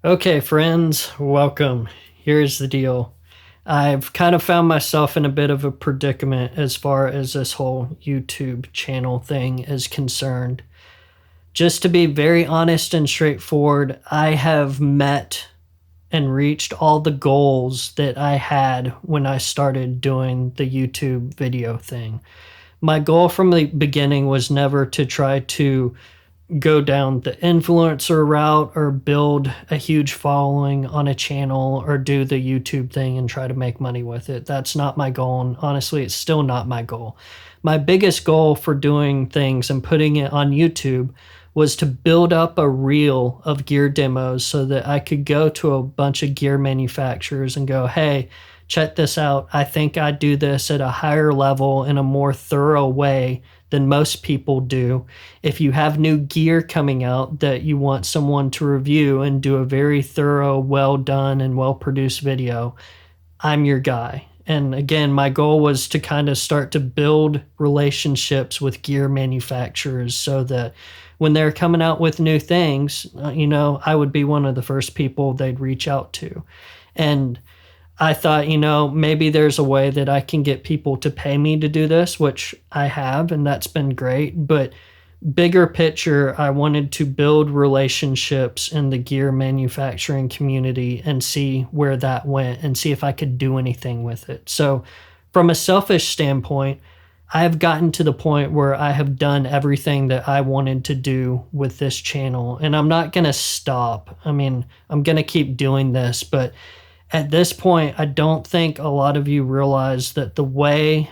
Okay, friends, welcome. Here's the deal. I've kind of found myself in a bit of a predicament as far as this whole YouTube channel thing is concerned. Just to be very honest and straightforward, I have met and reached all the goals that I had when I started doing the YouTube video thing. My goal from the beginning was never to try to go down the influencer route or build a huge following on a channel or do the YouTube thing and try to make money with it. That's not my goal. And honestly, it's still not my goal. My biggest goal for doing things and putting it on YouTube was to build up a reel of gear demos so that I could go to a bunch of gear manufacturers and go, hey, check this out. I think I do this at a higher level in a more thorough way than most people do. If you have new gear coming out that you want someone to review and do a very thorough, well done, and well produced video, I'm your guy. And again, my goal was to kind of start to build relationships with gear manufacturers so that when they're coming out with new things, I would be one of the first people they'd reach out to. And I thought, maybe there's a way that I can get people to pay me to do this, which I have, and that's been great. But bigger picture, I wanted to build relationships in the gear manufacturing community and see where that went and see if I could do anything with it. So, from a selfish standpoint, I have gotten to the point where I have done everything that I wanted to do with this channel, and I'm not going to stop. I mean, I'm going to keep doing this, but at this point, I don't think a lot of you realize that the way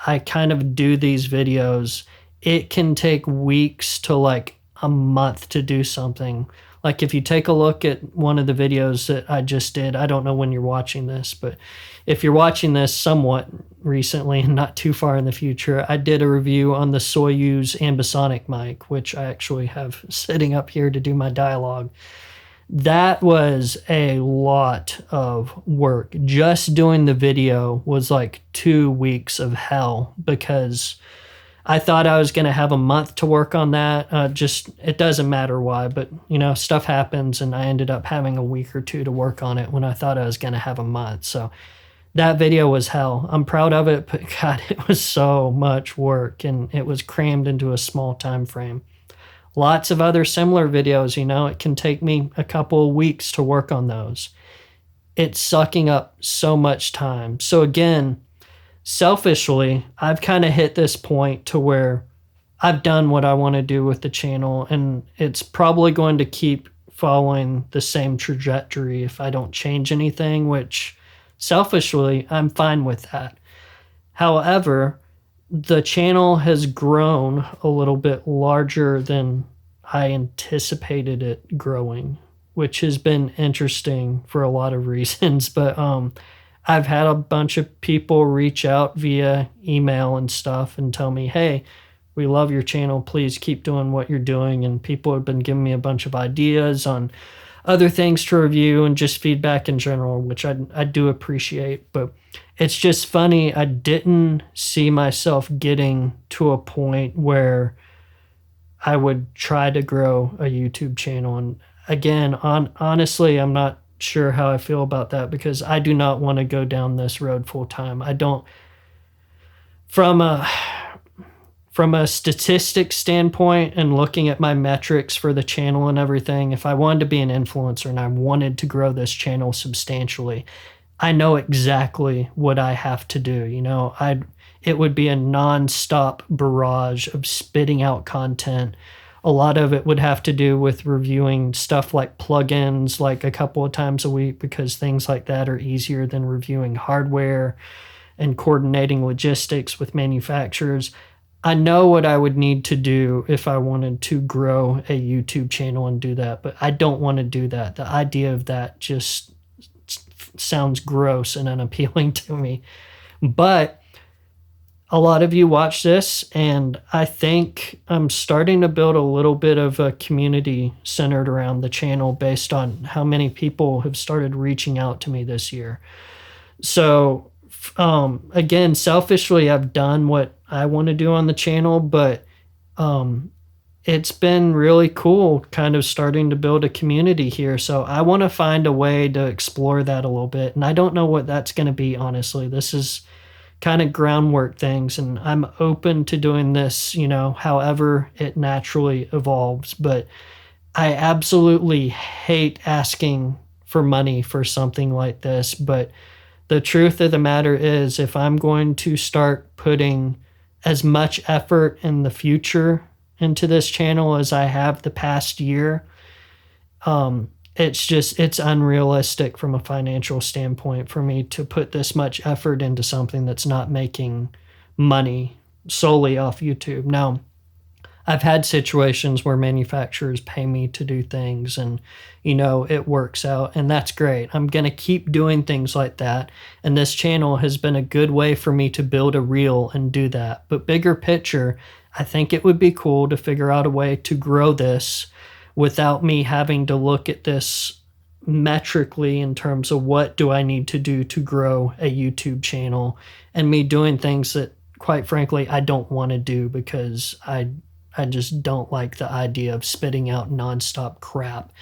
I kind of do these videos, it can take weeks to like a month to do something. Like if you take a look at one of the videos that I just did, I don't know when you're watching this, but if you're watching this somewhat recently and not too far in the future, I did a review on the Soyuz ambisonic mic, which I actually have sitting up here to do my dialogue. That was a lot of work. Just doing the video was like 2 weeks of hell because I thought I was going to have a month to work on that. It doesn't matter why, but stuff happens and I ended up having a week or two to work on it when I thought I was going to have a month. So that video was hell. I'm proud of it, but God, it was so much work and it was crammed into a small time frame. Lots of other similar videos, it can take me a couple of weeks to work on those. It's sucking up so much time. So again, selfishly, I've kind of hit this point to where I've done what I want to do with the channel, and it's probably going to keep following the same trajectory if I don't change anything, which selfishly, I'm fine with that. However, the channel has grown a little bit larger than I anticipated it growing, which has been interesting for a lot of reasons. But I've had a bunch of people reach out via email and stuff and tell me, hey, we love your channel. Please keep doing what you're doing. And people have been giving me a bunch of ideas on other things to review and just feedback in general, which I do appreciate. But it's just funny. I didn't see myself getting to a point where I would try to grow a YouTube channel. And again, honestly, I'm not sure how I feel about that because I do not want to go down this road full time. I don't, from a statistics standpoint and looking at my metrics for the channel and everything, if I wanted to be an influencer and I wanted to grow this channel substantially, I know exactly what I have to do. It would be a nonstop barrage of spitting out content. A lot of it would have to do with reviewing stuff like plugins like a couple of times a week because things like that are easier than reviewing hardware and coordinating logistics with manufacturers. I know what I would need to do if I wanted to grow a YouTube channel and do that, but I don't want to do that. The idea of that just sounds gross and unappealing to me. But a lot of you watch this, and I think I'm starting to build a little bit of a community centered around the channel based on how many people have started reaching out to me this year. So again, selfishly, I've done what I want to do on the channel, but it's been really cool kind of starting to build a community here. So I want to find a way to explore that a little bit. And I don't know what that's going to be, honestly. This is kind of groundwork things, and I'm open to doing this, however it naturally evolves. But I absolutely hate asking for money for something like this. But the truth of the matter is, if I'm going to start putting as much effort in the future into this channel as I have the past year, it's unrealistic from a financial standpoint for me to put this much effort into something that's not making money solely off YouTube. Now, I've had situations where manufacturers pay me to do things and, it works out, and that's great. I'm going to keep doing things like that. And this channel has been a good way for me to build a reel and do that. But bigger picture, I think it would be cool to figure out a way to grow this without me having to look at this metrically in terms of what do I need to do to grow a YouTube channel, and me doing things that, quite frankly, I don't want to do because I just don't like the idea of spitting out nonstop crap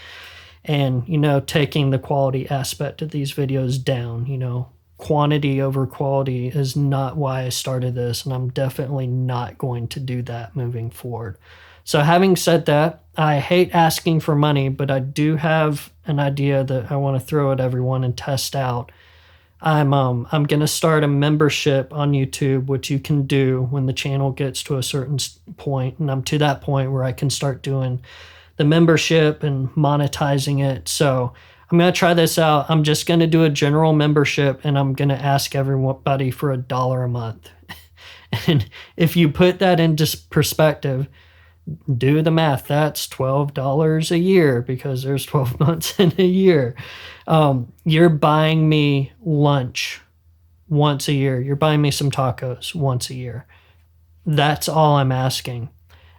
and, taking the quality aspect of these videos down. Quantity over quality is not why I started this, and I'm definitely not going to do that moving forward. So having said that, I hate asking for money, but I do have an idea that I want to throw at everyone and test out. I'm going to start a membership on YouTube, which you can do when the channel gets to a certain point, and I'm to that point where I can start doing the membership and monetizing it. So I'm going to try this out. I'm just going to do a general membership, and I'm going to ask everybody for $1 a month. And if you put that into perspective, do the math. That's $12 a year because there's 12 months in a year. You're buying me lunch once a year. You're buying me some tacos once a year. That's all I'm asking.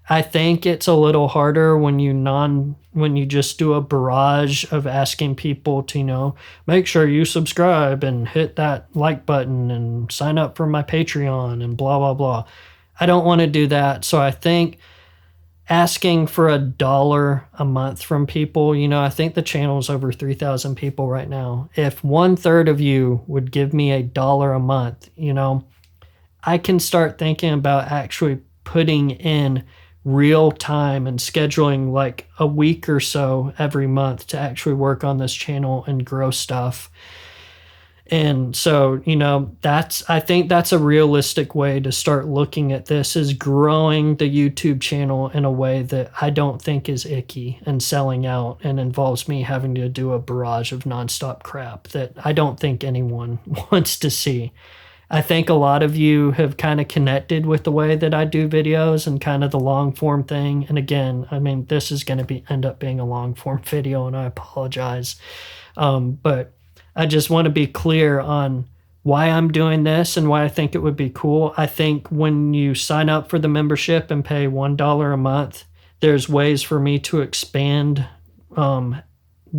I think it's a little harder when you just do a barrage of asking people to, make sure you subscribe and hit that like button and sign up for my Patreon and blah, blah, blah. I don't want to do that. So I think asking for $1 a month from people, I think the channel is over 3,000 people right now. If 1/3 of you would give me $1 a month, I can start thinking about actually putting in real time and scheduling like a week or so every month to actually work on this channel and grow stuff. And so, I think that's a realistic way to start looking at this, is growing the YouTube channel in a way that I don't think is icky and selling out and involves me having to do a barrage of nonstop crap that I don't think anyone wants to see. I think a lot of you have kind of connected with the way that I do videos and kind of the long form thing. And again, this is going to end up being a long form video, and I apologize. But I just want to be clear on why I'm doing this and why I think it would be cool. I think when you sign up for the membership and pay $1 a month, there's ways for me to expand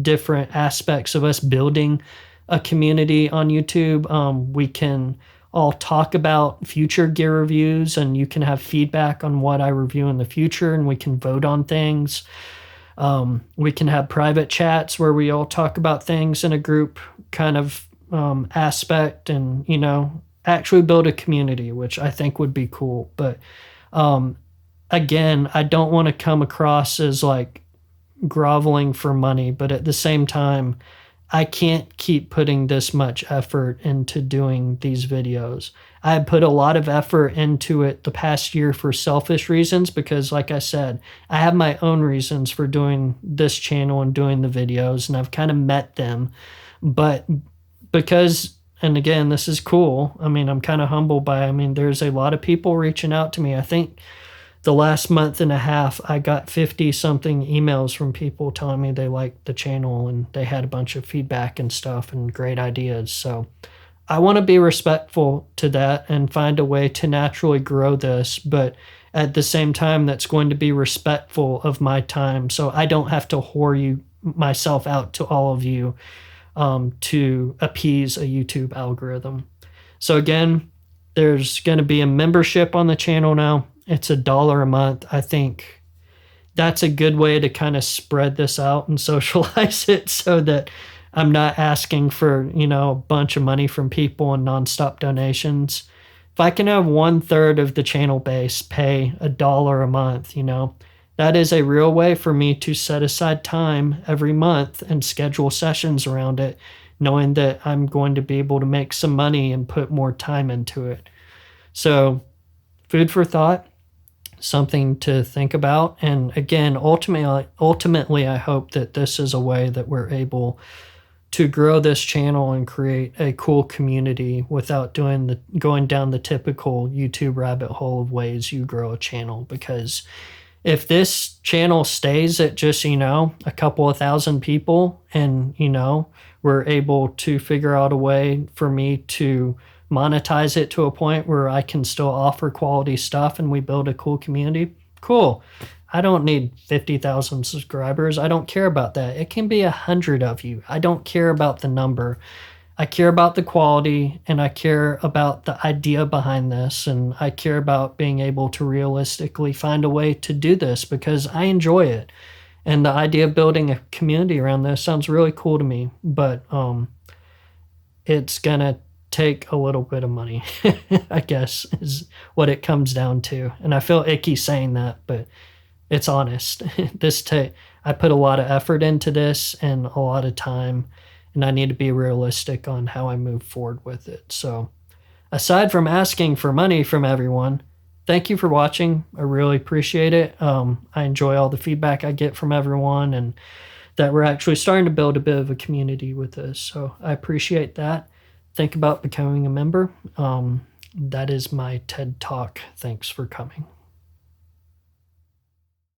different aspects of us building a community on YouTube. We can all talk about future gear reviews, and you can have feedback on what I review in the future, and we can vote on things. We can have private chats where we all talk about things in a group kind of aspect, and actually build a community, which I think would be cool. But again, I don't want to come across as like groveling for money, but at the same time, I can't keep putting this much effort into doing these videos. I put a lot of effort into it the past year for selfish reasons because, like I said, I have my own reasons for doing this channel and doing the videos, and I've kind of met them. But because, and again, this is cool. I'm kind of humbled by, there's a lot of people reaching out to me. I think the last month and a half, I got 50-something emails from people telling me they liked the channel and they had a bunch of feedback and stuff and great ideas. So I want to be respectful to that and find a way to naturally grow this, but at the same time, that's going to be respectful of my time, so I don't have to whore myself out to all of you to appease a YouTube algorithm. So again, there's going to be a membership on the channel now. It's $1 a month. I think that's a good way to kind of spread this out and socialize it so that I'm not asking for, a bunch of money from people and nonstop donations. If I can have 1/3 of the channel base pay $1 a month, that is a real way for me to set aside time every month and schedule sessions around it, knowing that I'm going to be able to make some money and put more time into it. So, food for thought, something to think about. And again, ultimately, I hope that this is a way that we're able to grow this channel and create a cool community without going down the typical YouTube rabbit hole of ways you grow a channel. Because if this channel stays at just, a couple of thousand people and, we're able to figure out a way for me to monetize it to a point where I can still offer quality stuff and we build a cool community, cool. I don't need 50,000 subscribers. I don't care about that. It can be 100 of you. I don't care about the number. I care about the quality, and I care about the idea behind this, and I care about being able to realistically find a way to do this because I enjoy it. And the idea of building a community around this sounds really cool to me, but it's gonna take a little bit of money, I guess, is what it comes down to. And I feel icky saying that, but it's honest. I put a lot of effort into this and a lot of time, and I need to be realistic on how I move forward with it. So aside from asking for money from everyone, thank you for watching. I really appreciate it. I enjoy all the feedback I get from everyone, and that we're actually starting to build a bit of a community with this. So I appreciate that. Think about becoming a member. That is my TED Talk. Thanks for coming.